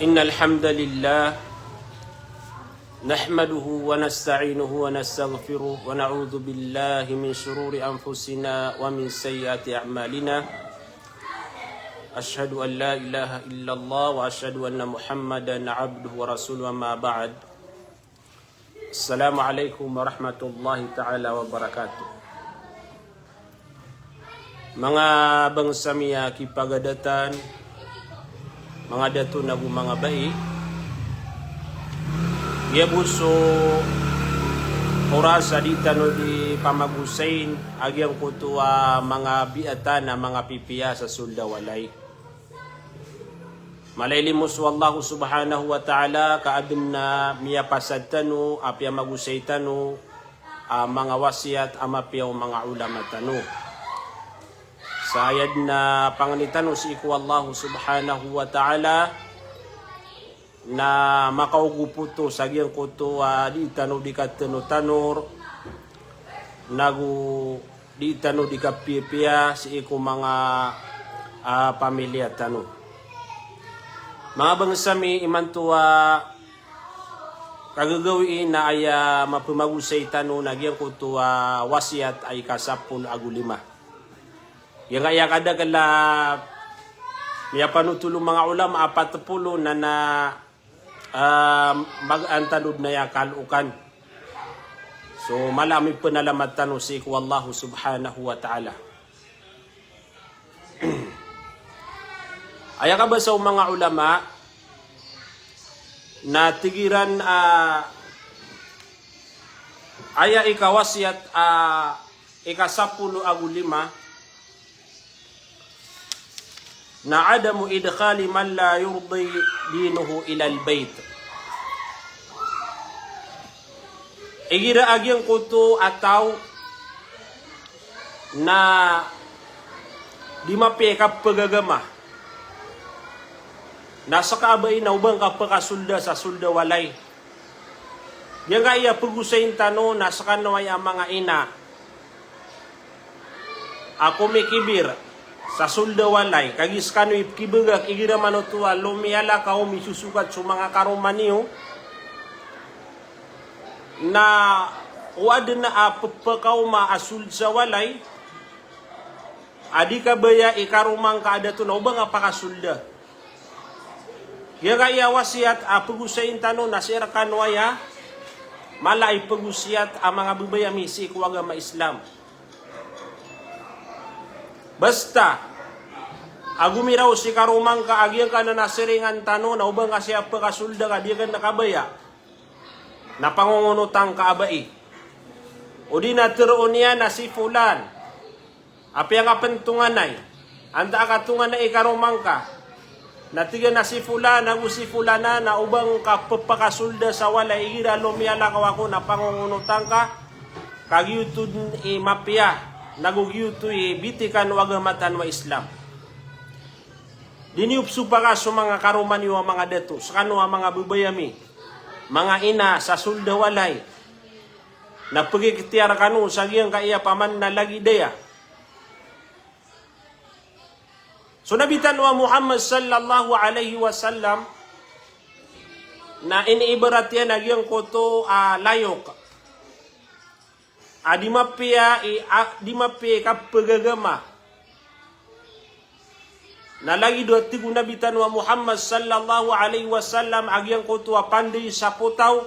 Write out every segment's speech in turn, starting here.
إن الحمد لله نحمده ونستعينه ونستغفره ونعوذ بالله من شرور أنفسنا ومن سيئات أعمالنا أشهد أن لا إله إلا الله وأشهد أن محمدا عبده ورسوله أما بعد السلام عليكم ورحمة الله تعالى وبركاته mga bangsa miya kipagadatan mga dato na mga bai ya buso orasa di tano di pamagusain agyang kutua mga biatan na mga pipiya sa sulda walay malaylimos wallahu subhanahu wa ta'ala kaadum na miya pasad tano apya magusay tano mga wasiat amapya mga ulama tano sayad na panganitano si iku Allah subhanahu wa ta'ala na makauguputo sa giyang kuto di tano di katano-tanor nagu di tano di kapipia si iku mga pamilya tano mga bangsami imantua kagagawiin na ay mapumagusay tano na giyang kuto wasiat ay kasapul agulima yang kaya kada kala miya panutulong mga ulama 40 na mag-antanod na yakalukan. So malami panalamatan si wallahu subhanahu wa ta'ala. Aya ka ba sa mga ulama na tigiran aya ikawasiat ikasapulu agulima na adamu idkhali man la yurdi dinuhu ila albayt. Igira agyang kuto ataw na di mapekap pagagama. Nasa kaabay na ubang kapakasulda sa sulda walay. Yang kaya pagusayin tano nasa kanaway ang mga ina. Ako may kibir sa sulda walay kagis kanu ipkibagak igira manotua lumiala kao misusukat sa mga karomaniyo na uad na apapakaw maasul sa walay adi ka baya ikarumang kaada to na ubang apakasulda kaya wasiat apagusayin tano nasira kanwaya mala ipagusiat ang mga bubaya misi kuwaga ma-Islam. Basta agumiraw si karumang ka agyan ka na nasiringan tano na ubang kasi apakasulda ka di ka nakabaya na pangungunutang kaabai o di naturoon niya na si fulan api ang apentunganay anda akatungan na ikarumang ka natiga na si fulan nagu si fulana na ubang kapapakasulda sa wala igira lumiyala kawako na pangungunutang ka kagyutun imapya nagugyuto bitikan wagamatan wa Islam. Diniupso pa ka sa mga karuman yung mga deto, sa kanwa mga bubayami, mga ina sa sulda walay, na pagkikitiyar kanu sa giyang kaya paman na lagi daya. So nabitan wa Muhammad sallallahu alaihi wasallam na iniibarat yan na giyang koto layok. Di mapia kapagagama na lagi do tigu nabitan wa Muhammad sallallahu alaihi wasallam agyang kutua pandai sa putaw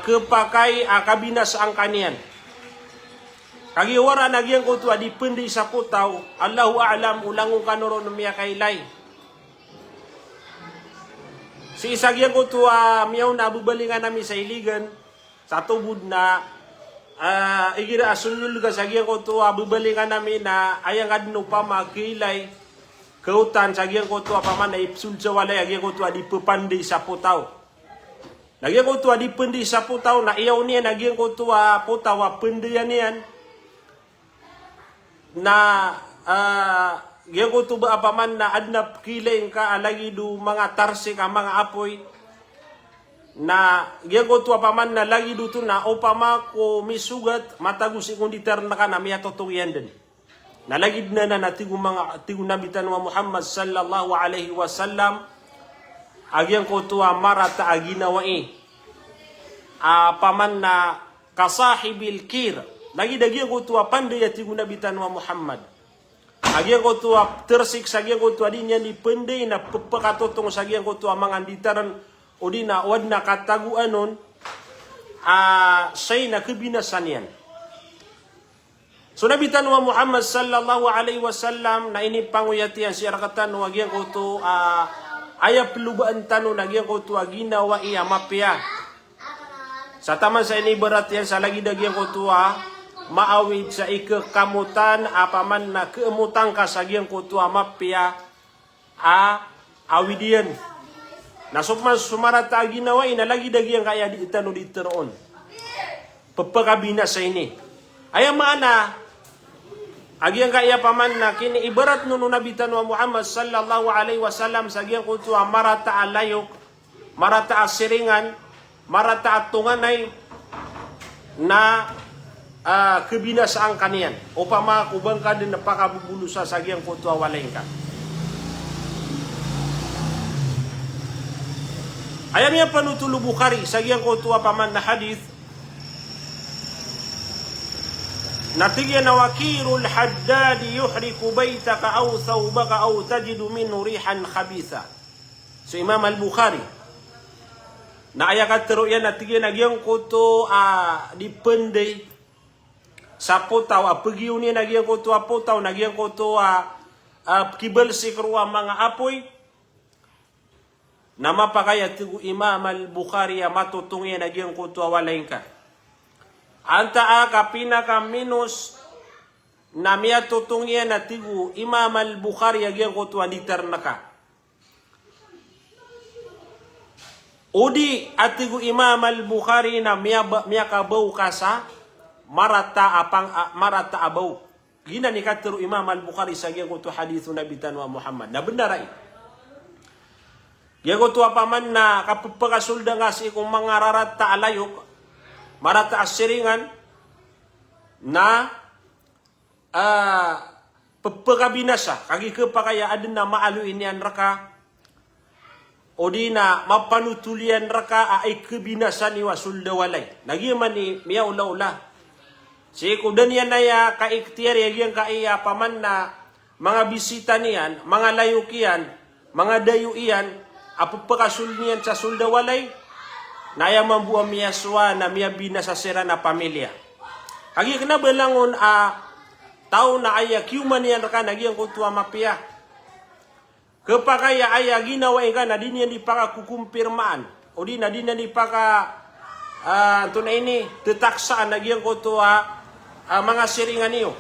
kepakai kabinas ang kanian kagiwara nagyang kutua di pandai sa putaw Allahu a'lam ulangung kanoro miya kailay si isagyang kutua miyaw na bubalingan nami sa iligan sa tubod na igira asunul ka sagyang ko to bubalingan namin na ayang adno pa makilay kautan sagyang ko to paman na ipsul sa walay agyang ko to di pepandi sa putaw Nagyan ko tuwa di pendi sa putaw na iyaw niya nagyan ko tuwa putaw pendiyan niyan na gyang ko tuba apaman na adnap kileng ka alagi du mga tarsi ka mga apoy na gyang ko tuwa paman na lagi du tu na upama ko misugat matagusi kung diterna ka na miya totungyan din. Nalagid na tigu nabitan wa Muhammad sallallahu alaihi wasallam agyang ko tuwa marata aginawai paman na kasahibil kir lagi dagyang ko tuwa panday tigu nabitan wa Muhammad agyang ko tuwa tersik sagyang ko tuwa dinya ni panday na pagpakatotong sagyang ko tuwa manganditaran o di na wad na kataguanon say na kebinasan yan. So nabitan wa Muhammad sallallahu alaihi wasallam na ini panguyatian si arakatan wagyang ko to aya pelubaan tanu nagyang ko to ginawa iya mapya. Sa taman sa ini berat yan sa lagi dagyang ko to maawid sa ikakamutan apaman na keemutang ka sa gyang ko to mapya awidian. Nasukman sumarata ginawa ina lagi dagyang kaya di itano di teroon. Pagpakabina sa ini. Aya maana agyang kaya paman na kini ibarat nunu nabitan wa Muhammad sallallahu alaihi wasallam sa agyang kutuwa marata alayok, marata asiringan, marata atunganay na kebinasaan kanian. Upama kubang ka din napakabubulusa sa agyang kutuwa waleng ka. Ayan niya panutulo Bukhari sa agyang kutuwa paman na hadith Natigyan na wakirul haddadi yuhriku baytaka aw thawbaka aw tajidu minhu rihan khabitha. So Imam Al-Bukhari na ayakat tero yan natigyan nagyang kuto dipende sa putaw pagiw niya nagyang kuto putaw nagyang kuto kibal sikruwa mga apoy na mapakaya tigu Imam Al-Bukhari matutungyan nagyang kuto walain ka. Anta ka pinaka minus na miya tutungya na tigu Imam Al-Bukhari agyang kutuan diterna ka. Udi at tigu Imam Al-Bukhari na miya kabaw ka sa marata abaw. Gina ni katero Imam Al-Bukhari sa agyang kutu hadithu nabitan wa Muhammad. Na bendaray. Agyang kutu apaman na kapagpagasulda nga si kung mga rarata alayok marata asiringan na pagpagabinasa kagi kepakaya adin na maaluin yan raka o di na mapanutulian raka ay kebinasan ni wasulda walay nagiman ni miya ula-ula si kudan yan na ya kaiktiar yang kaya paman na mga bisita niyan mga layukian mga dayuian apagpakasul niyan sa sulda walay naya mambuang miya suwa na miya binasasira na pamilya. Agi kena belangon tao na aya kiuman yan ka nagyang kutuwa mapya. Kepakaya aya ginawa ka na din yan dipaka kukumpirmaan. O di na din yan dipaka ito na ini tetaksaan nagyang kutuwa mga siringan niyo.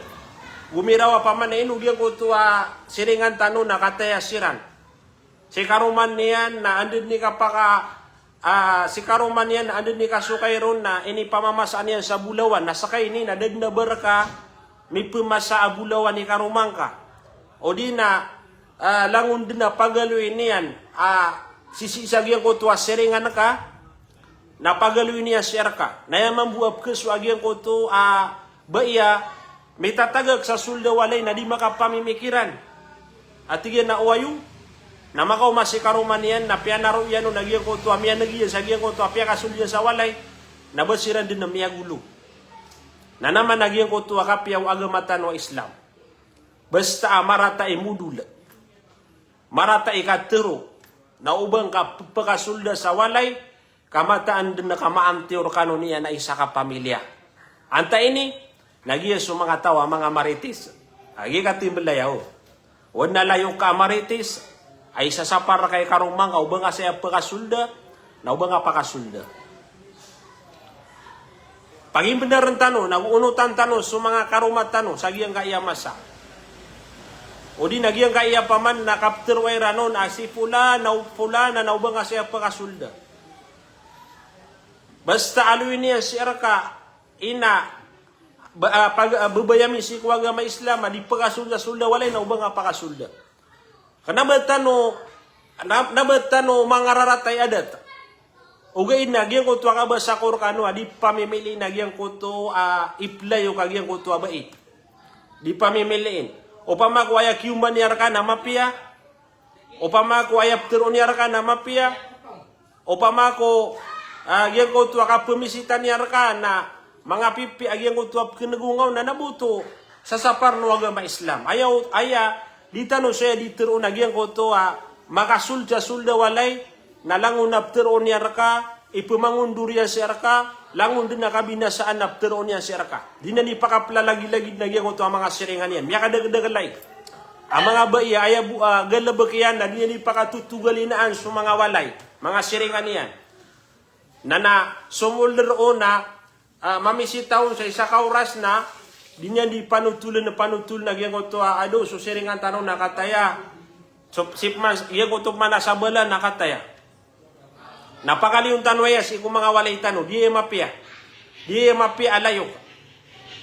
Gumirawa pa man na inugyang kutuwa siringan tano na katayasiran. Si karuman niyan na andun ni kapaka si karuman yan, andun ni kasukay ron na ini pamamasaan yan sa bulawan. Nasakay ni, nadag na barka, may pumasa a bulawan ni karuman ka. O di na, langun din na pagaluin niyan, sisisag yan ko tuwa seringan ka, na pagaluin niya siya ka. Nayaman buwap keswag yan ko to, baya, may tatagag sa sulda walay na di makapamimikiran. At tigyan na uwayo, na makaw masikaruman yan, na pianaro yan, o nagyang ko to, miya nagyan, sagyan ko to, apya kasulyan sa walay, nabasiran din na miya gulo. Na naman nagyang ko to, akapiyaw agamatan o Islam. Basta marata mudula. Marata katero, na ubang ka pagkasulda sa walay, kamataan din na kamaantiyor kano niya na isa ka pamilya. Anta ini, nagyan sa mga tawa, mga maritis. Agi katimbalayaw. Huwag na layo ka maritis, ay sasapar kay karumang ka ubang saya pakasulda na ubang ka pakasulda. Paging benaran tano, naguunutan tano sa mga karumat tano, sagiyang kaya masa. O di nagyang kaya paman na kapter way ranon, si pula na ubang ka saya pakasulda. Basta aluin niya si Arka, ina, bebayami si agama Islam, di pagasulda-sulda, walay na ubang pakasulda. Kanabatan no mangararatay adat. Ugay na, gyan ko to akaba sa Korkano, di pamimili na gyan ko to iplayo kagyan ko to abai. Di pamimiliin. O pamakwaya kiuman niyar ka na mapia, o pamakwaya ptero niyar ka na mapia, o pamako agyan ko to akapumisitan niyar ka na mga pipi agyan ko to apkinagungaw na nabuto sa sapar no agama Islam. Aya, di tanong siya di tero na agyan ko to makasulda walay, na langon na ptero niyar ka, ipamangundur yan si Arka, langon din na kabinasaan na ptero niya si Arka. Di na ni pakaplalagi-lagi na gyan ko to ang mga siringan yan. Miya kadagdagalay. Ang mga bai, aya galabak yan na di na ni pakatutugalinaan sa mga walay. Mga siringan yan. Na sumulder o na mamisitaw sa isa kauras na di niya di panutul na gyan ko to so siringan tanong nakataya. So sipman, gyan ko to manasabala nakataya. Napakaliung tanwaya si kung mga walay tano, di mapia alayok.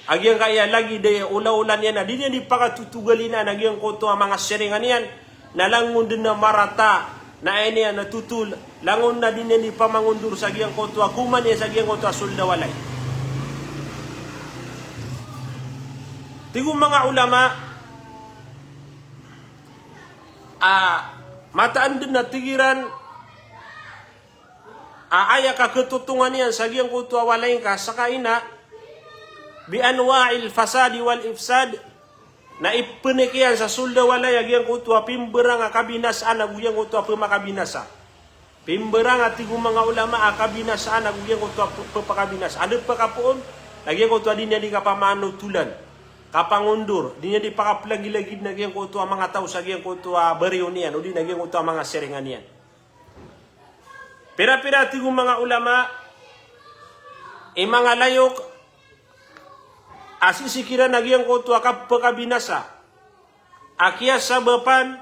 Agyang kaya lagi de ula-ulan yan na, di niya di pakatutugalin na, nagyang ko to ang mga siringan yan, na langon din na marata, na ay niya natutul, langon na din niya di pamangundur sa agyang ko to, kuman niya sa agyang ko to asulda walay. Tigong mga ulama, mataan din na tigiran, aya ka ketutungan yan sa giyang kutu awalain ka sa kaina bi anwa'il fasadi wal ifsad na ipenikian sa sulda walay agiyang kutu pimberang kabinasaan aguyang kutu pemakabinasa pimberang atigo mga ulama kabinasaan aguyang kutu pepakabinas ada pakapuon agiyang kutu dinya di kapamano tulan kapangundur dinya di pakaplagi-lagi na agiyang kutu mga tao sa agiyang kutu barionian udi na agiyang kutu mga seringanian. Pira-pira tigong mga ulama, mga layok, asisikiran nagyang ko to akap pagkabinasa. Akia sa bapan,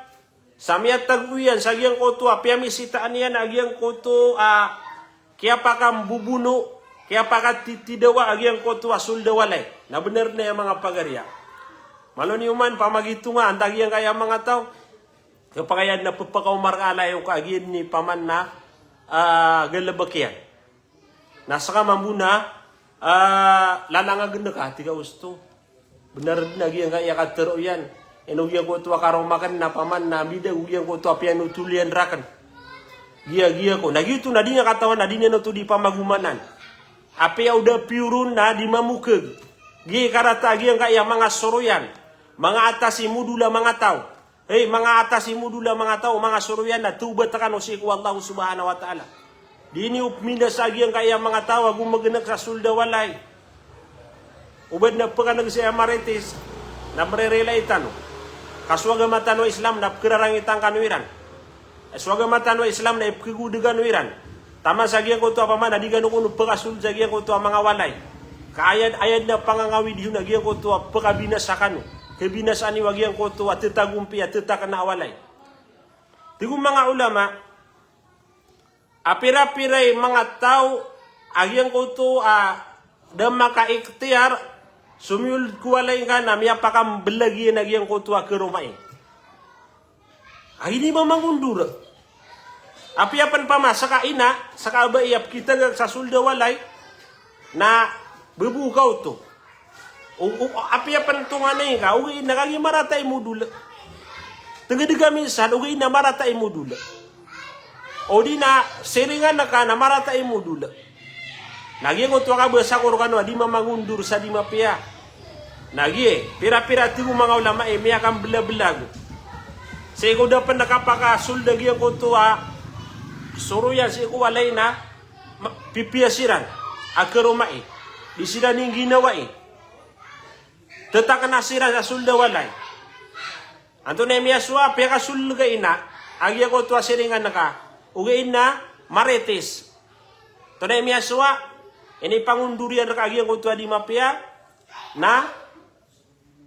samiyat taguyan, sa gyang ko to, piamisitaan yan, agyang ko to, kaya pa kang bubuno, kaya pa ka titidawa, agyang ko to, asuldawalay. Na benar na yung mga pagarya. Maloni uman, pamagitunga, antagyang kaya mga tao, kapagayad na pagpakaumar ka alayo ka, agyan ni paman na, galabak yan. Nasa ka mamuna, lalangagin na ka, tiga gusto. Benar na giyang kaya katero yan. Enugyan ko ito akarong makan na paman na bida, ugyang ko ito apian utulian rakan. Giya ko. Nagito na di niya katawan na di niya ito di pamagumanan. Api udah piurun na di mamukag. Giya karata giyang kaya mga soroyan. Mga atasi mudula mga tao. Hey, mga atasi mudula mga tao, mga suruyan na tubat ka no si Allah subhanahu wa ta'ala. Di ni upminda sa agiyang kaya mga tao, agong maganak sa sulda walay. Ubad na pa ka nagsaya marites, na marerelaitan. Kaswaga matano Islam, na kirarangitang kanuiran. Kaswaga matano Islam, na ipkigudigan nuiran. Tama sa agiyang ko to apaman, na di ganun kuno pagkasul sa agiyang ko to mga walay. Kaayad-ayad na pangangawid yun, agiyang ko to pagkabinas sa kanu. Kebinasaan ni wagyang ko to at tetagumpi at tetakan na awalay. Tigong mga ulama, apira-piray mga tao, agyang ko to da maka-iktiyar, sumyul kuwalay ka na miya pakam belagi na agyang ko to kerumay. Ay hindi ba mangundur? Apiapan pa ma, saka ina, saka ba iyap kita sa sulda walay, na bebukaw to. Api apa tungan ni ka ugi nakagi maratai mudula tengah minsan ugi na maratai mudula odi na seringan na ka na maratai mudula nagi ngo tuwa ka basa ko kano di mamangundur sa di mapia nagi pira-pira tigo mga ulama miya kang belag-belag say ko dapat nakapaka sulda gi ko tuwa suruya si ko walay na pipiasiran akerumai di sida ning ginawa tetakan nasira sa sulda walay. Anto na miya suwa, pia ka sulga ina, agya ko tuwa siringan na ka, ugain na, marites. To na miya suwa, ini pangundurian na ka, agya ko tuwa di mapia, na,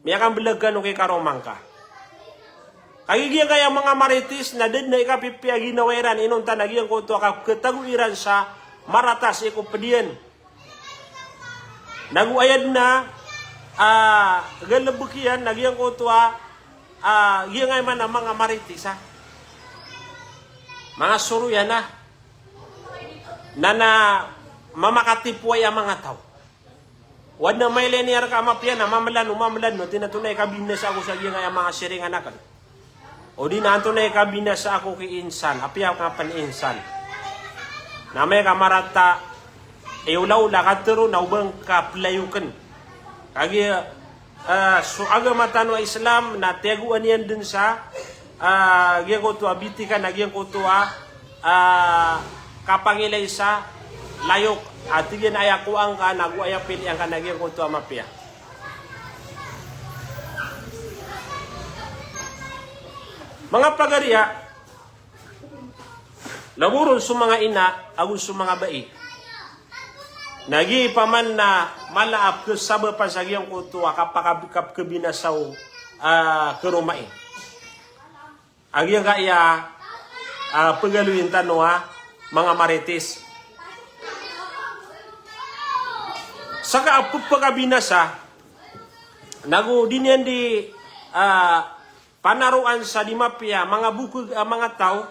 miya kang belagan kay karomang ka. Kagigyan kaya mga marites na din na ikapipiya ginawiran, inuntan agya ko tuwa ka ketaguiran sa maratas iko pedian. Nagu ayad na galabukian nagyang ko tua giyang ay man ang mga maritis ha. Mga suruyan na mamakatipuay ang mga tao. Wad na may linear ka mapian na mamalan no tinatunay kabinas ako sa giyang ay mga siringan akan. O di na tunay kabinas ako ki insan, apiaw ka pan insan. Na may kamarata ulaw-ula katero na ubang kaplayukan. Kagi so agama tano Islam na teguan yan din sa giyang ko tua bitikan na giyang ko tua kapangilay sa layok at tigyan ayakuang ka naguaya pilihan ka na giyang ko tua mapia. Mga pagariya, laburon sa mga ina, agun sa mga bai. Nagi paman na malaap ke saba pa sa giyang kutuwa kapakabikap kebinasaw kerumai. Agyang kaya pagaluin tanwa mga marites. Saka aput pagkabinasa, nagu dinyan di panaruan sa dimapya mga buku mga tao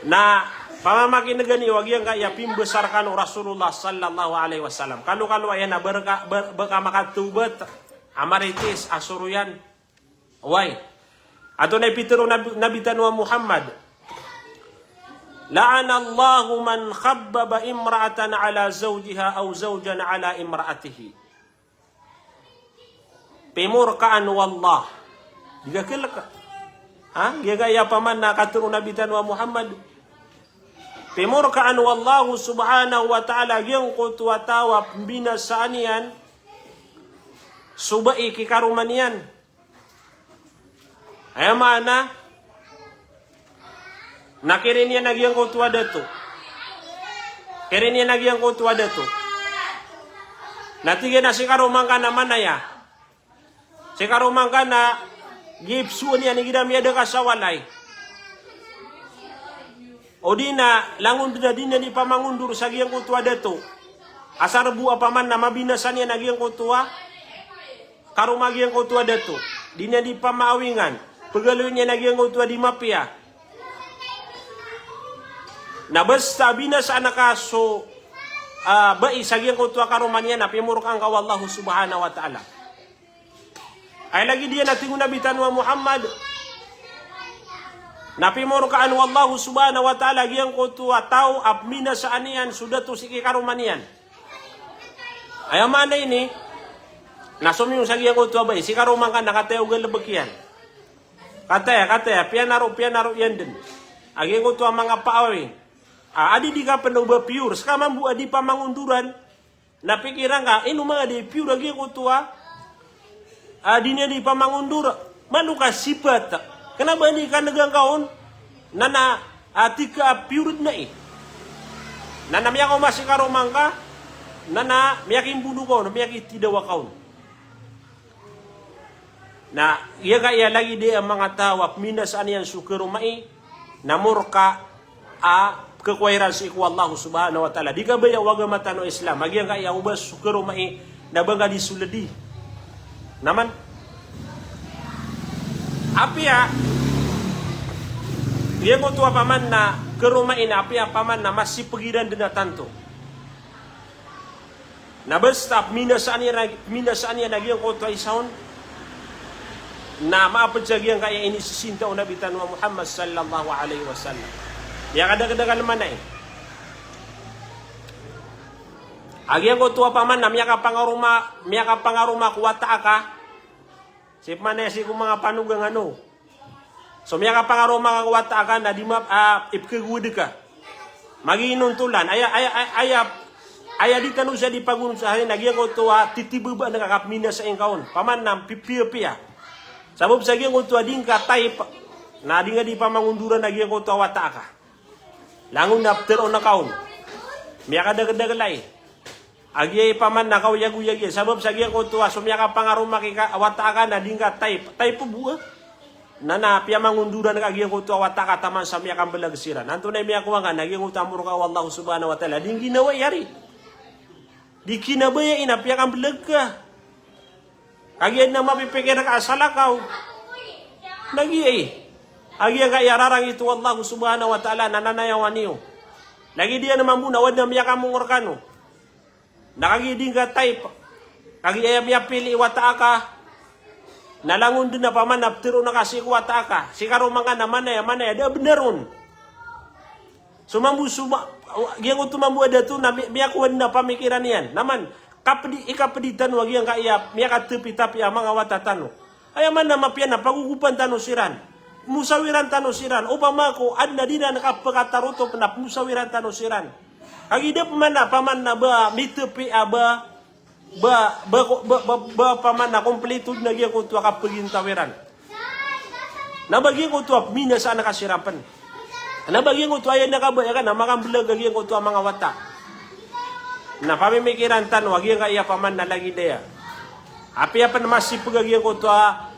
na pamamakin na gani wag yang kaya pimbesarkan Rasulullah sallallahu alaihi wasallam. Kalau ayan na berka makatubat amaritis asuruyan. Why? Ato na pitero Nabi tanwa Muhammad. La'ana Allahu man khabbaba imra'atan ala zawjiha aw zawjan ala imra'atihi. Pimurkaan wallah. Diga kelak. Gaya paman na katuro Nabi tanwa Muhammad. Pimurkaan wallahu subhanahu wa ta'ala giyang kutwa tawa binasaan yan. Subai kikaruman yan. Ay mana nakirin yan nagyang kutwa dato. Kirin yan nagyang kutwa dato. Natigyan na si karuman ka naman na ya. Si karuman ka na gipsuan yan, igidam yada ka sa walay. O di na, langun na din na di pamangundur sa giyang kutua dato. Asar buwa paman na mabinasan yan na giyang kutua. Karuma giyang kutua dato. Di na di pamaawingan. Pagaloy niya na giyang kutua di mapia. Na basta binasa na kaso bai sa giyang kutua karuman yan na pimurkang kawallahu subhanahu wa ta'ala. Ay lagi dia natingun Nabi tanwa Muhammad. Napimurkaan wallahu subhanahu wa ta'ala giyang kutua tao apmina sa anian sudah tu siki karumanian. Ay mana ini nasumiyong sa giyang kutua ba si karuman ka nakateo galabakian. Kataya pianaro yan din. Agiyang kutua mga paawin. Adi di ka penuba pure sakaman bu adi pamangunduran. Napikiran ka inu mga di pure agiyang kutua. Dinya di pamangundur manuka sifat kenapa ni kan negang kaun nana atika piurut na nana miya ko masih karomangka nana miya kimbudu kaun miya tidak wakaun na iya kaya lagi dia mga tawap minas anian sukerumai namurka kekwairan si iku Allah subhanahu wa ta'ala di kabaya wagama tano Islam agi yang kaya ubas sukerumai na bangga di suledi naman api ya dia ko tua paman na ke rumah ini api ya paman na masih pegiran dena tanto na basta minasaan yan lagi ang ko tua isaon na maapagsagian kaya ini sisinta o Nabi tanwa Muhammad sallallahu alaihi wasallam ya kadang-kadang naman na Agian ko tua paman na miya ka pangaruma kuwata ka. Sip man si ko mga panugang ano. So miya ka pangaruma kuwata ka na di map ipkegud ka. Maginuntulan aya di tanu siya di pagun sa hari nagian ko tua titibuba na kakapmina sa ingkaon. Paman na pipia. Sabab sa gian ko tua ding ka type na di nga di pamangunduran nagian ko tua wata ka. Langun na ptero na kaon. Miya ka dagalay. Agi paman na kawiyag-uyag sabab sa giyang kutuwa sumya ka pangarum makika awata ka na dingka type buah nana pia mangunduran kagian ko to wata kataman sa miya kan belagsiran nanto na miya ko nga naging utamur ka wallahu subhanahu wa ta'ala ding ginawa yari di kinabaya ina pia kan belagka kagian na mapipikir ka asalakaw lagi agian ka yararang itu wallahu subhanahu wa ta'ala nananayawan niyo lagi dia naman muna wad na miya kan mungurkano nakagiding ka type kagi miya pili wata ka nalangun din na paman naptiro na kasi kuwata ka. Si karo mga naman ya mana ya beneron. Sumambu yang utumambu ada tu na miya kuwan na pamikiran yan. Naman ikapeditan wag yang kaya miya katepi tapi mga watatano. Ay man na mapian na pagugupan tano siran. Musawiran tano siran. Upama ko ad na dinan kapagataruto na musawiran tano siran. Kagida paman na ba mitepi aba paman na kompleto na giyan ko tuwa kapagin tawiran. Nabagyan ko tuwa mina sa nakasirapan. Nabagyan ko tuwa yan nakabaya ka na makambulag giyan ko tuwa mga wata. Na pamimikiran tan wag yan kaya paman na lagi daya. Api apa na masih pagagyan ko tuwa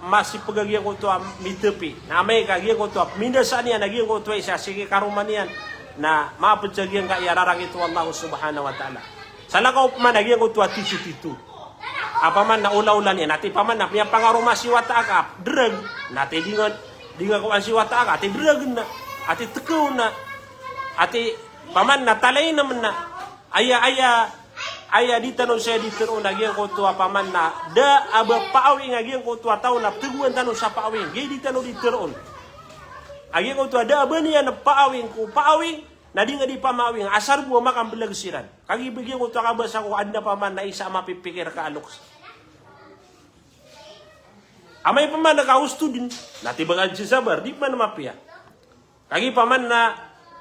masih pagagyan ko tuwa mitepi. Na may kagyan ko tuwa mina sa niya nagyan ko tuwa isa sige karuman yan na mapagyan kaya rarang ito Allah subhanahu wa ta'ala. Salakaw man nagyan ko tuwa titu-titu. Apa man na ula-ulan yan. Ati paman na piyang pangaruma si wata ka. Drag. Nati dingan ko ang si wata ka. Ati drag na. Ati tekaw na. Ati paman na talay naman na. Aya di tanong saya di tanong nagyan ko tuwa paman na. Da aba paawing nagyan ko tuwa tao na. Teguan tanong sa paawing. Gaya di tanong di tanong. Nagyan ko tuwa da aba niya na paawing ko. Paawing. Nadi nga di pamawing, asar mo makang belagsiran. Kagi bigyan ko takabasa ko, adna paman na isa mapipikir ka aluks. Amay paman nakahusto din, natibagan si sabar, di man mapia. Kagi paman na,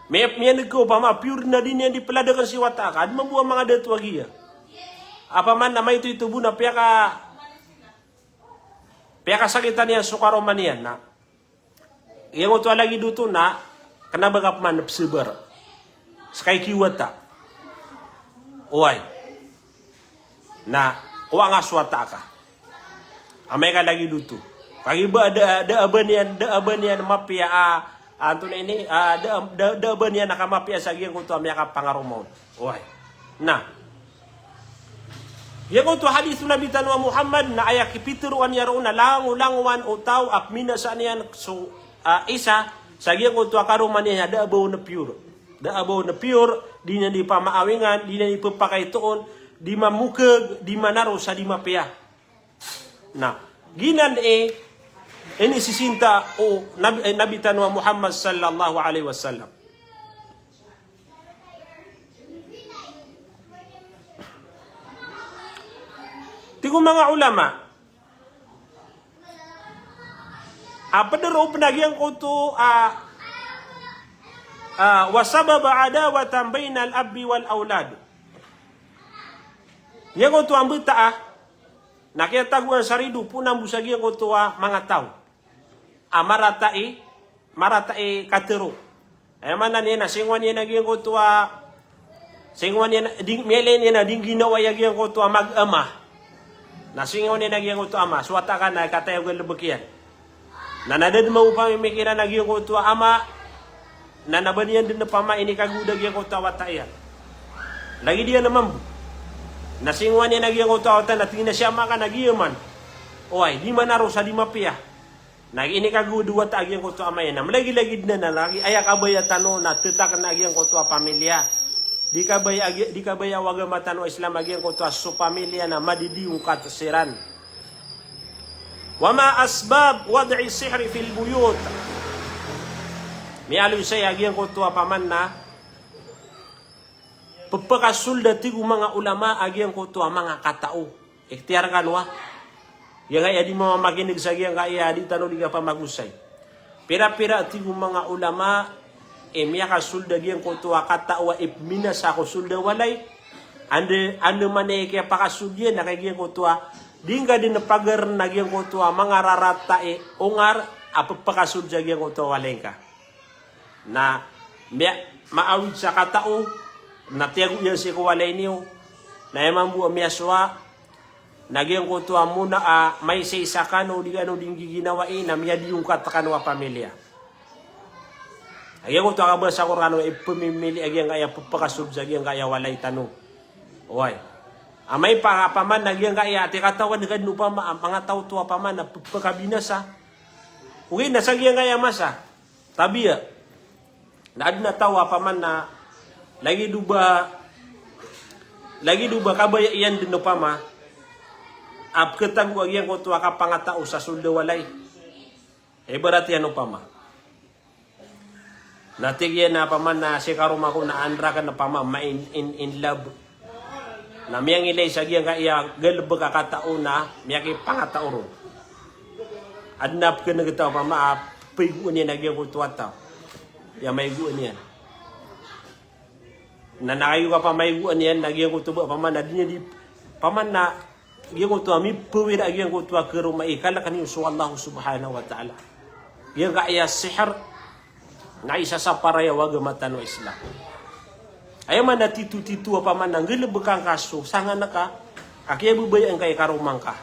miyanig ko, pama, pure na din yan di peladakan si wataka, ad mabuha mga datwagiya. Apa man na may ito na pia ka sakitan niya sukaroman yan na. Iyan ko to lagi duto na, kanabagap man na psibar. Sekay kiwata. Uway. Na, uwa nga swata ka. Amay ka lagi duto. Pagiba da aban yan mapia anto na ini da aban yan nakamapia sa giyan ko to amay ka pangarumon. Uway. Na. Yan ko to hadith Nabi Tanwa Muhammad na ayak ipituruan yaro na langulan utaw apmina sa niyan so isa sa giyan ko to karuman niya da abaw na pure. Da abaw na pure, di na di pamaawingan, di na di papakaitoon, di mamukag, di manaro sa di mapia. Na, ginan ini sisinta o Nabi Tanwa Muhammad sallallahu alaihi wasallam. Tigo mga ulama, apa daro penagyan ko to wasababa adawatan bainal abbi wal aulad. Yang ko to ang buta nakiyataguan saridu punang busagi ko to mga tao. Maratai katero. Ay man na niya singwan niya nagyan ko to singwan niya ding melen niya ding ginawa yagyan ko to mag-ama. Na singwan niya nagyan ko to ama suwata ka na katayagan lubukian. Na nadad mo pa mikiran nagyan ko to ama na nabanian din na pama ini kagudag yung kutawatayan. Lagi dia naman nasingwan niya nagyang kutawatan at na siya maka nagyaman. Oy, di manaro sa di mapia. Ini kaguduwat agyang kutawamayan. Lagi-lagi na lagi ayak abaya tano na tetak na agyang kutawa pamilya. Di kabaya waga matano Islam agyang kutawa so pamilya na madidiyong katasiran. Wama asbab wad'i sihri fil buyut. Mialo saya agian ko tuwa paman na pagpakasulda tigo mga ulama agian ko tuwa mga katao. Ikhtiar kanwa. Yang ay di mo makinig sa agian kaya di tanong di ka pa magusay. Pira-pira tigo mga ulama miya kasulda agian ko tuwa katao ipmina sa ko sulda walay. Ande manay kaya pakasulda na kagian ko tuwa dingga din pagar nagian ko tuwa mga rarata ungar apagpakasulda agian ko tuwa walay ka. Na maawid sa katao na tiyago yan si kuwalay niyo na yaman buwa miyaswa Nagyang ko tuwa muna may isa kano di ano din giginawain na miya di yung katakan wa pamilya. Nagyang ko tuwa ka ba sa Korano pamimili agyang kaya pagpakasub sa agyang kaya walay tanong. Oy. May paman nagyang kaya ti katawan dengan lupa mga tao tuwa paman na pagkabinasa. Uwi na sa agyang kaya masa. Tabi ya. Naad na tawa paman na lagi duba kabaya iyan din no pama. Ap ketang wag yan ko tuwa ka pangatao sa suldo walay. Berat yan no pama. Natigyan na paman na si karuma ko na andra ka na pama ma in love. Na miyang ilay sa giyang kaya galba ka katao na miyaki pangatao ro. Adnap ka nagataw pama piguan niya nagyang ko tuwa tao. Ya may guan yan. Na nakayo ka pa may guan yan nagyang ko tuwa paman na di paman na gyang ko tuwa mi puwira gyang ko tuwa kero maikala kaniyo so Allah subhanahu wa ta'ala. Yang kaya sihir na isa sa paraya wag matano Islam. Ay man na titu-titu pa man nang gilebekang kaso sanga naka akya bubay ang kay karumang ka.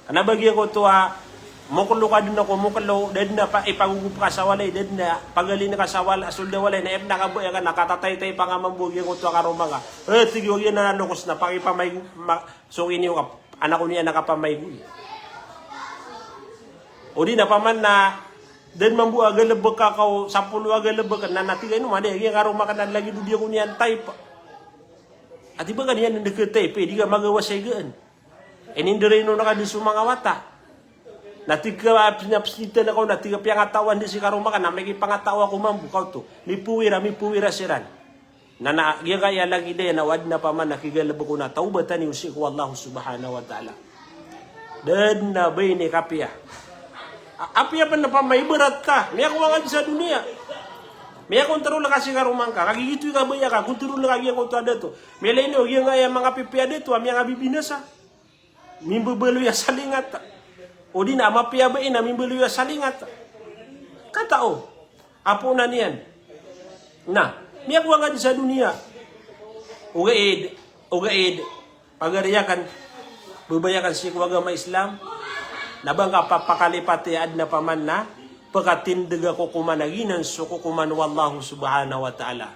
Ana bagya ko tuwa mokulo ka din ako mokulo dad na pa ipagugup ka sa walay dad na pagali na ka sa wala sulda walay na ep nakaboy ka nakatatay-tay pa nga mambugya ko tuwa karumang ka. Sige wag yan na nalukos na pakipamay so inyo ka anak ko niya nakapamay ko. O di na paman na den mambu agalebek ka kau 10 agalebek na natigay no made agi karo makanan lagi dudia ko niyan type. Ati ba kaniyan deket type di ka magawas ay gaan. Enindere no naka di sumangawata. Natika pinapsita na ko natika piangatawan di si karo makan na may pangatawa ko mambu kau to. Mi puwira siran. Na iya kaya lagi de na wad na paman nakigalebek ko na taubatan ni usik wallahu subhanahu wa ta'ala. Dan na bayni kapia. Api apa na pa may berat ka? May ako sa dunia. May akong taro lang kasi karumang ka. Kagigito ka ba ka? Kung taro lang kagi ako to ada to. May lain o yung mga pipia dito. May nga bibinasa. Mimbebelu ya salingat. O di na mapia ba ina mimbebelu ya salingat. Katao. Apo na niyan. Na. May ako sa dunia. Ugaid. Pagariyakan. Bubayakan si kuwagama Islam. Nabang kapapakalipati ad na paman na pagkatindig ako kumanaginan suko kuman wallahu subhanahu wa ta'ala.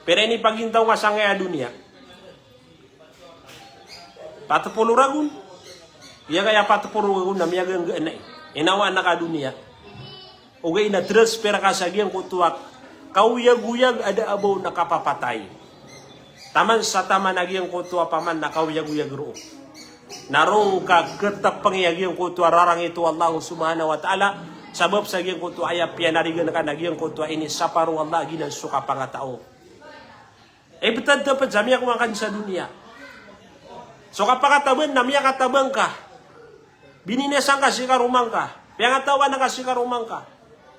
Pero ini pagintaw nga sa ngaya dunia. Patapuluragun. Iya kaya patapuluragun na miyagang gaanay. Inawa na ka dunia. Ugay na transfer ka sa giyang kutuwak. Kauyag-uyag ada abaw na kapapatay. Taman sa taman na giyang kutuwa paman na kauyag-uyag roon. Narong ka getap pangyagiyang kutu rarang itu Allah subhanahu wa ta'ala sabab sa giyang kutu ayap pianarigan ka nagyang kutu ini saparu Allah ginan suka pangatao. Betad dapat jamiya kumakan sa dunia. So kapakataban namiya katabang ka. Bininesang ka si karumang ka. Piangatawan na ka si karumang ka.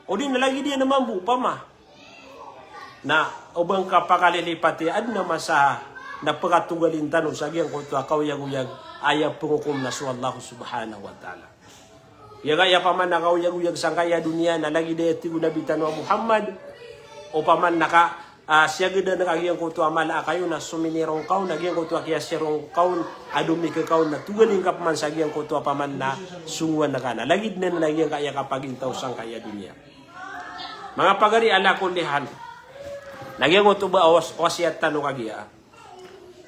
O di nalagi dia namambu pama. Na ubang kapakalilipati ad na masa napakatugalin tanong sa giyang kutu kauyag-uyag ayap pengukum na su Allah subhanahu wa ta'ala. Ya gaya paman na kauyag-uyag sang kaya dunia na lagi daya tigo Nabi Tanwa Muhammad o paman naka siya gada na kagiyang kutu amala kayo na suminirong kaun nagiyang kutu kaya sirong kaun adumi ke kaun na tugaling ka paman sa giyang kutu paman na sungwan na kana. Lagi na nagiyang kaya kapagintaw sang kaya dunia. Mga pagari ala kulihan nagiyang kutu ba wasiat tanong kagiya.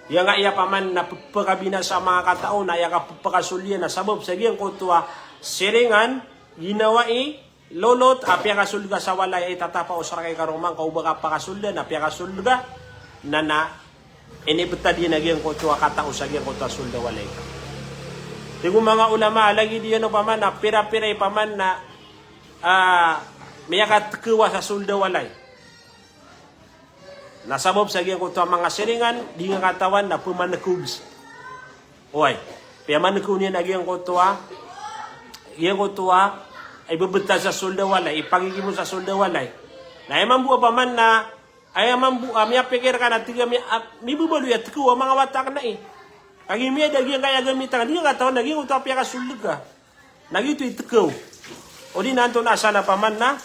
Yang nga iya paman na pagkabina sa mga katao na iya kapagkasulyan na sabab sa giyang kutuwa siringan, ginawai, lolot, apya kasulga sa walay ay tatapa o sarakay karumang kauba ka pakasulyan, apya kasulga na inibutad yun na giyang kutuwa katao sa giyang kutuwa sulda walay ka. Tingong mga ulama, lagi diyan o paman na pira-piray paman na miyakat kuwa sa sulda walay. Nasabab sa giyang kutuwa mga siringan, di nga katawan na pumanakubs. Oy, piyamanakub niya na giyang kutuwa ay bubita sa sulda walay, ipagigi mo sa sulda walay. Na ayaman buwa pa man na, ayaman buwa, miya pikir ka na, tiga mi bubalo ya, tikuwa mga watak na eh. Kagi miya dagiyang kaya gamitan, di nga katawan, naging kutuwa piya ka sulda ka. Nagito itikaw. O di nanto na sana pa man na,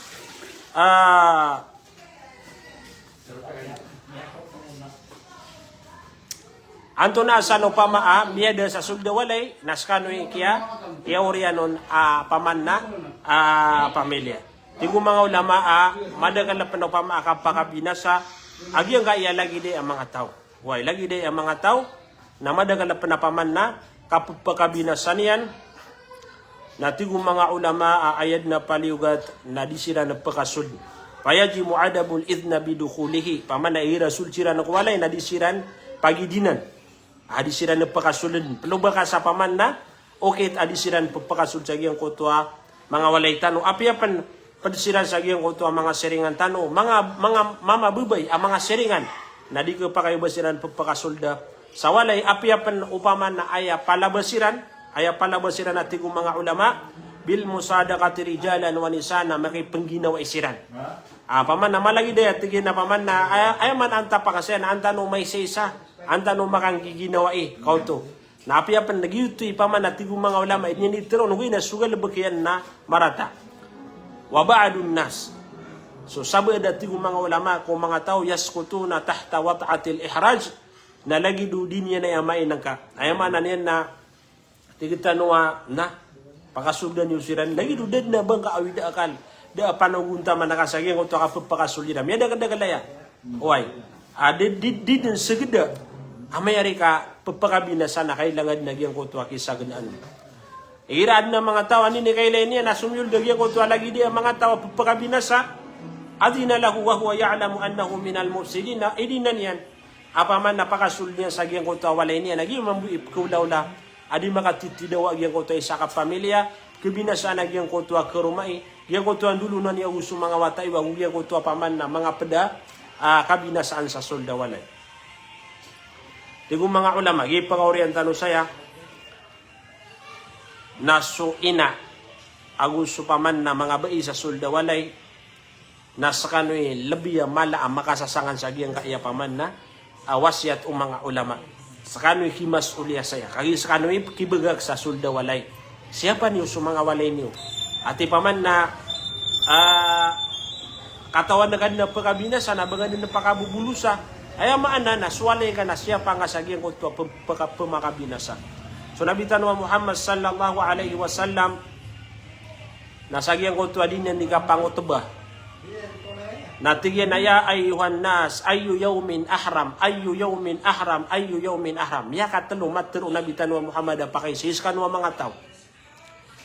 Anto na sa no pamaa, miyada sa sulda walay, naskanoy kaya orianon paman na pamilya. Tigo mga ulama, madagal na pano pamaa kapakabinasa, agyang kaya lagi di ang mga tao. Way, lagi di ang mga tao, na madagal na panapaman na, kapagpakabinasa niyan, na tigo mga ulama, ayad na paliugat, na di sila nagpakasud. Payaji mu'adabul idna bidukhulihi, paman na irasul sila nakwalay, na di sila pagidinan. Adi sila nagpakasulun. Peluba ka sa paman na, okay, adi sila nagpakasul sa giyang kutwa, mga walay tanong. Apiapan, pad sila sa giyang kutwa, mga seringan tanong. Mga mamabubay, ang mga seringan, na di ko pa kayo ba sila nagpakasulda. Sa walay, apiapan upaman na aya palabasiran at tigong mga ulama, bil musada katirijalan wanisana, makipangginawa isiran. Paman na malagi day at tigin na paman na, ay man anta pa kasi, na anta no may sesa, anta no makang giginawa kauto. Na apiapan nagyutoy paman na tigong mga ulama, ininitiro, nung na sugal bakiyan na marata. Wabaadun nas. So sabi da tigong mga ulama, kung mga tao yaskutu na tahta wata'atil ihraj, na lagi do din yan ay amain ng ka. Ayaman na niyan na, tigitanwa na, pakasudan yung siran, lagi do din na bang kaawida akal, da panagunta man nakasaging kung ito kapagpakasulidam. Yan dagadagala. Uway, di din segeda, amayari ka, pagpakabinasa na kailangan nagyang kutwa kisaganaan. Iraan na mga tao, ani ni kailan niya, nasumyul nagyang kutwa lagi di ang mga tao pagpakabinasa, adina lahu wa huwa ya'lamu annahu minal mufsidina, idinan yan, apaman napakasul niya sa gyang kutwa walay niya, nagyang mambuip kulaw la, adi makatitidaw agyang kutwa isa ka pamilya, kebinasaan agyang kutwa kerumai, gyang kutwa dulu na niya uso mga watay, wag gyang kutwa paman na mga peda, kabinasaan sa solda walay. Tigong mga ulama, gipang-orientan no saya, naso ina, aguso paman na mga bai sa solda walay, nasa kano'y labiya mala ang makasasangan sa giyang kaya paman na, wasyat o mga ulama. Sa kano'y himas uliya saya, kagi sa kano'y kibagag sa solda walay. Siapa niyo sa mga walay niyo? Ati paman na, katawan na ganina pagkabinasa, nabagan na pakabubulusa, ay maana na swalay ka na siya pa nga sagyang kutwa pagkapumakabinasa. So nabitan wa Muhammad sallallahu alaihi wasallam, nasagyang kutwa din yan ni kapangutubah. Natigyan na ya ayuhan nas, ayu yawmin ahram, ayu yawmin ahram, ayu yawmin ahram. Ya katalo matero nabitan wa Muhammad pakaisis kan wa mga tao.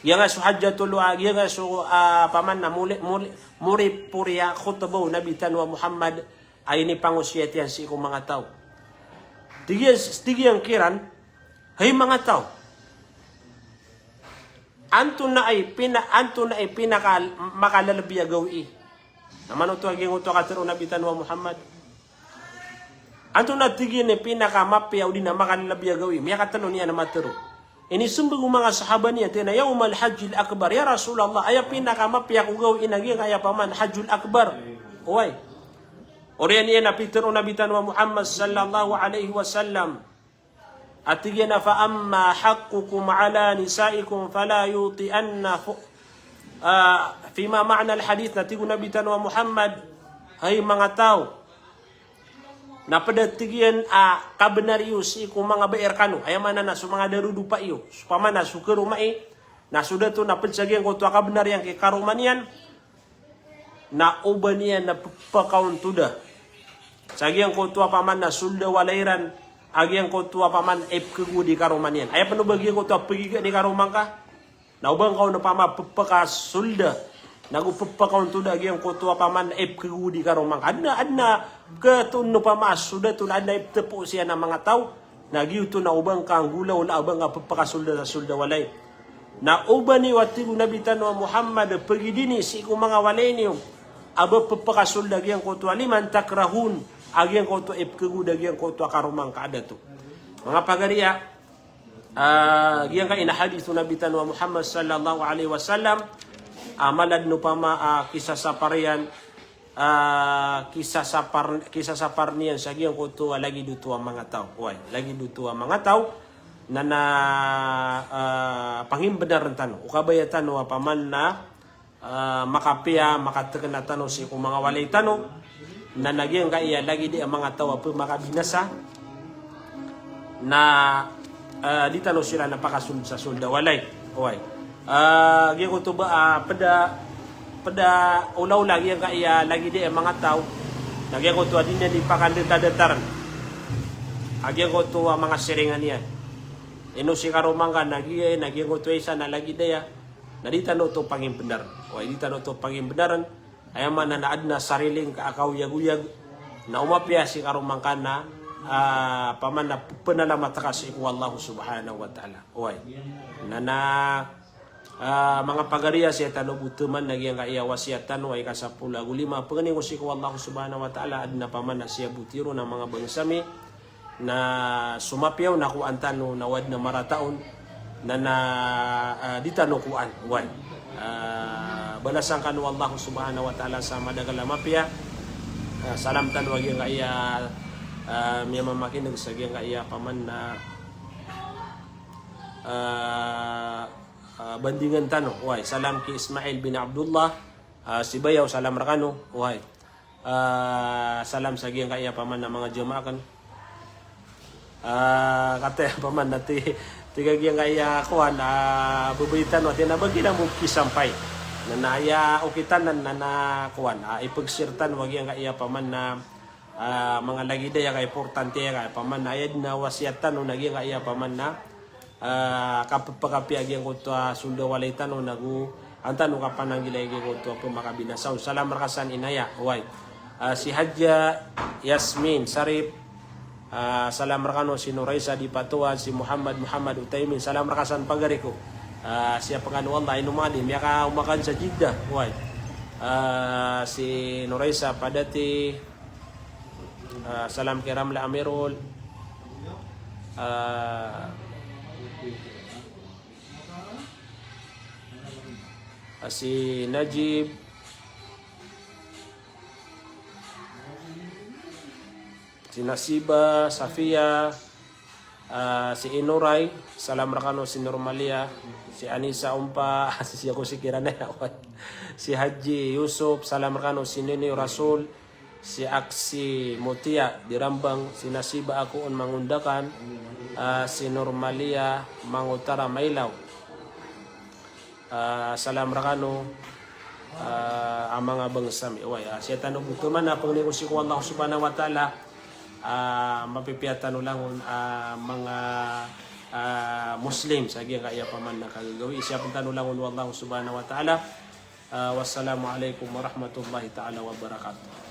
Yang nga suhadjatul yang nga paman na muri puriya khutbaw nabitan wa Muhammad ay ni pangusyet yan si kong mga tao. Tigyan kiran, hay mga tao. Anto na ay pinaka makalalabiya gawi. Naman ito aging ito katero nabitan wa Muhammad. Anto na tigyan ay pinaka mapiyaw din na makalalabiya gawi. Miya katalo niya na matero. Inisumbag ng mga sahaba niya, tinayaw mal hajjul akbar. Ya Rasulullah, ay pinaka mapiya kong gawin inaging kaya paman hajjul akbar. Uway. Oriyan niya napitan o nabitan wa Muhammad sallallahu alaihi wasallam. At tigyan na faamma haqqukum ala nisaikum fala yuti'anna fima ma'na al-hadith na tigo nabitan wa Muhammad. Hay mga tao. Napadattigyan kabenaryo si kung mga baer kano. Ayaman na su mga darudu pa iyo. Supama na sukero mai. Na sudah to napadsagyan ko to kabenaryan kay karumanian. Na uban niya na pagkauntuda. Sagyang ko tuwa paman na sulda walayran, agyang ko tuwa paman epkegu di karuman yan. Ay panubagyan ko tuwa pagiga di karuman ka. Naubang ka na pama pagpaka sulda. Nagupagpakauntuda agyang ko tuwa paman epkegu di karuman ka. Adna katuno pama suda to na adna eptepo siya ng mga tao. Nagyuto na ubang ka ang gulaw na ubang ka pagpakasulda sa sulda walay. Na uban ni watigo nabitan wa Muhammad pagidini si kung mga walay niyo. Aba pagpakasulda agyang ko tuwa liman takrahun. Agyang ko to ipkegu dagyang ko to karumang kaada to. Mga pagariya, agyang ka inahadithu nabitan wa Muhammad sallallahu alaihi wasallam, malad no pama kisah saparian, kisah sapar niyan sa agyang ko to lagi duto ang mga tao. Uy, lagi duto ang mga tao na pangimbedaran tano. Ukabayatan wa paman na makapiya, makatakan na tano si kung mga walay tano, na nagyang kaya lagi di ang mga tawa po makabinasa. na di tano sila napakasul sa sulda walay. Uy. Giyan ko to ba pada ulaw lagi yang kaya lagi di mga tao. Nagyan ko to din di pakandetadaran. Agyan ko to mga siringan niya. Ino si karumang ka nagyan ko to isa na lagi daya. Nadita no to panging benar. Uy, dita no to panging benaran. Ay man na naad na sariling kaakaw yaguyag na umapya si karumang ka na paman na penalamat ka sa iku Allah subhanahu wa ta'ala. Uy. Mga pagariya siya tanong butuman nagyang kaya wasiatan way kasapula gulima pengening usik Allah subhanahu wa ta'ala adna paman na siya butiro ng mga bangsami na sumapyaw na kuan tano nawad na marataon na ditano kuan way balasan kanu Allah subhanahu wa ta'ala sa madagal mapya salam tano nagyang kaya miya mamakinig sa nagyang kaya paman na bandingan tano, why? Salam ki Ismail bin Abdullah, si Bayaw, salam rakano, why? Salam sa giyang kaya paman na mga jamaah kan. Kata paman na tiga giyang kaya kuan, bubuitan no, tinabagi na mungki sampay. Na naya ukitan na kuan, ipagsirtan wag giyang kaya paman na mga lagi daya kay importante kay paman na ayad na wasiatan no naging kaya paman na kapagkapiagyan ko to sulda walay tanong nagu ang tanong kapan ang gilagay ko to po makabinasaw salam rakasan inaya why si Hadja Yasmin Sarip salam rakano si Nuraisa di Patuan si Muhammad Utaimin salam rakasan pagariko siya pangano Allah inumali miyaka umakan sa Jeddah why si Nuraisa Padati salam kiramla Amirul si Najib si Nasiba Safia si Inuray salam rakano si Normalia si Anisa Umpa si ako si Kirana si Haji Yusuf salam rakano si Nini Rasul si Aksi Mutia di Rambang si Nasiba ako mangundakan si Normalia Mangutara Mailaw salam rakano ang mga bangsami siya tanong butuman na pagningon si Allah subhanahu wa ta'ala mapipiyatan lang mga Muslim sa kaya paman na kagagawi siya pang tanong lang Allah subhanahu wa ta'ala wassalamu alaikum warahmatullahi ta'ala wabarakatuh.